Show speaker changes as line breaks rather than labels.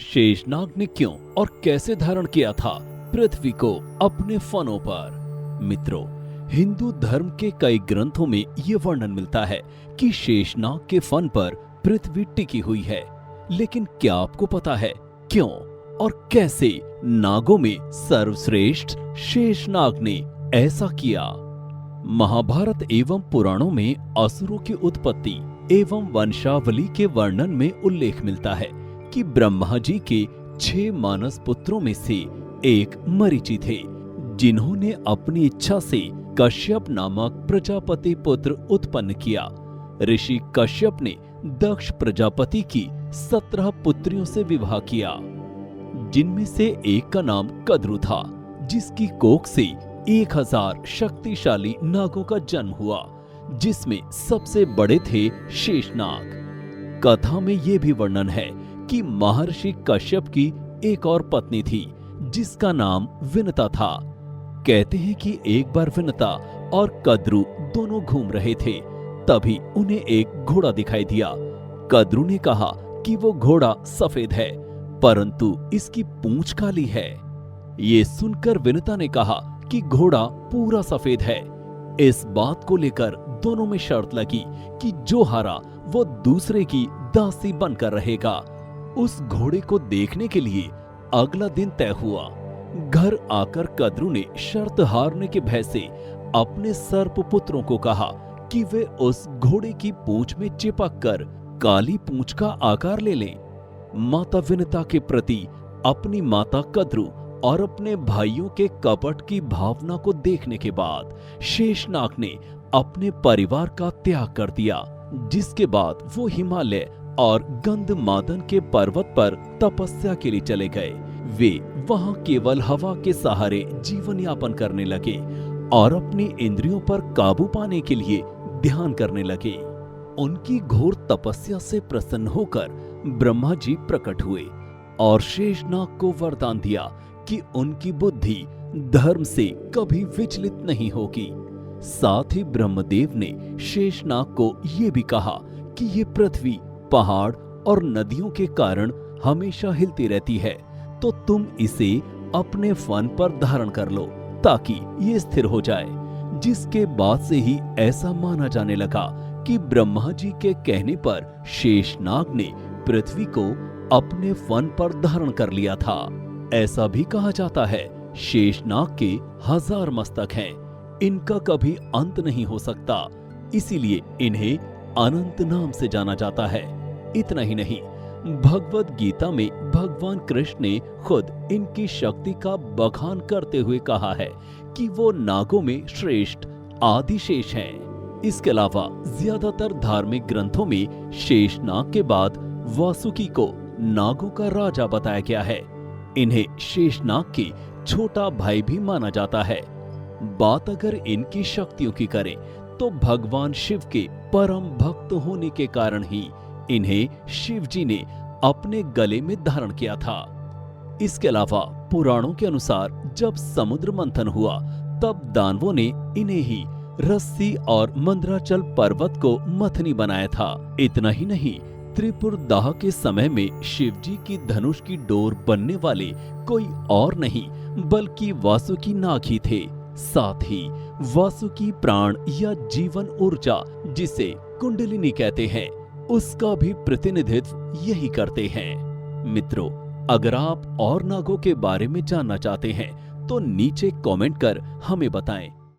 शेषनाग ने क्यों और कैसे धारण किया था पृथ्वी को अपने फनों पर। मित्रों, हिंदू धर्म के कई ग्रंथों में ये वर्णन मिलता है कि शेषनाग के फन पर पृथ्वी टिकी हुई है। लेकिन क्या आपको पता है क्यों और कैसे नागों में सर्वश्रेष्ठ शेषनाग ने ऐसा किया? महाभारत एवं पुराणों में असुरों की उत्पत्ति एवं वंशावली के वर्णन में उल्लेख मिलता है कि ब्रह्मा जी के 6 मानस पुत्रों में से एक मरीचि थे, जिन्होंने अपनी इच्छा से कश्यप नामक प्रजापति पुत्र उत्पन्न किया। ऋषि कश्यप ने दक्ष प्रजापति की 17 पुत्रियों से विवाह किया, जिनमें से एक का नाम कद्रु था, जिसकी कोख से 1000 शक्तिशाली नागों का जन्म हुआ, जिसमें सबसे बड़े थे शेषनाग। कथा में यह भी वर्णन है कि महर्षि कश्यप की एक और पत्नी थी, जिसका नाम विनता था। कहते हैं कि एक बार विनता और कद्रु दोनों घूम रहे थे, तभी उन्हें एक घोड़ा दिखाई दिया। कद्रु ने कहा कि वो घोड़ा सफेद है, परंतु इसकी पूंछ काली है। ये सुनकर विनता ने कहा कि घोड़ा पूरा सफेद है। इस बात को लेकर दोनों में शर्त लगी कि जो हारा वो दूसरे की दासी बनकर रहेगा। उस घोड़े को देखने के लिए अगला दिन तय हुआ। घर आकर कद्रु ने शर्त हारने के भय से अपने सर्प पुत्रों को कहा कि वे उस घोड़े की पूंछ में चिपक कर काली पूंछ का आकार ले लें। माता विनता के प्रति अपनी माता कद्रु और अपने भाइयों के कपट की भावना को देखने के बाद शेषनाग ने अपने परिवार का त्याग कर दिया, जिसके बाद वो हिमालय और गंधमादन के पर्वत पर तपस्या के लिए चले गए। वे वहां केवल हवा के सहारे जीवन यापन करने लगे और अपनी इंद्रियों पर काबू पाने के लिए ध्यान करने लगे। उनकी घोर तपस्या से प्रसन्न होकर ब्रह्मा जी प्रकट हुए और शेषनाग को वरदान दिया कि उनकी बुद्धि धर्म से कभी विचलित नहीं होगी। साथ ही ब्रह्मदेव ने शेषनाग को यह भी कहा कि ये पृथ्वी पहाड़ और नदियों के कारण हमेशा हिलती रहती है, तो तुम इसे अपने फन पर धारण कर लो ताकि ये स्थिर हो जाए। जिसके बाद से ही ऐसा माना जाने लगा कि ब्रह्मा जी के कहने पर शेषनाग ने पृथ्वी को अपने फन पर धारण कर लिया था। ऐसा भी कहा जाता है शेषनाग के 1000 मस्तक हैं, इनका कभी अंत नहीं हो सकता, इसीलिए इन्हें अनंत नाम से जाना जाता है। इतना ही नहीं, भगवद गीता में भगवान कृष्ण ने खुद इनकी शक्ति का बखान करते हुए कहा है कि वो नागों में श्रेष्ठ आदिशेष हैं। इसके अलावा ज्यादातर धार्मिक ग्रंथों में शेषनाग के बाद वासुकी को नागों का राजा बताया गया है। इन्हें शेषनाग के छोटा भाई भी माना जाता है। बात अगर इनकी शक्तियों की करें तो भगवान शिव के परम भक्त होने के कारण ही इन्हें शिव जी ने अपने गले में धारण किया था। इसके अलावा पुराणों के अनुसार जब समुद्र मंथन हुआ तब दानवों ने इन्हें ही रस्सी और मंदराचल पर्वत को मथनी बनाया था। इतना ही नहीं, त्रिपुर दाह के समय में शिव जी की धनुष की डोर बनने वाले कोई और नहीं बल्कि वासुकी नाग ही थे। साथ ही वासुकी प्राण या जीवन ऊर्जा, जिसे कुंडलिनी कहते हैं, उसका भी प्रतिनिधित्व यही करते हैं। मित्रों, अगर आप और नागों के बारे में जानना चाहते हैं तो नीचे कमेंट कर हमें बताएं।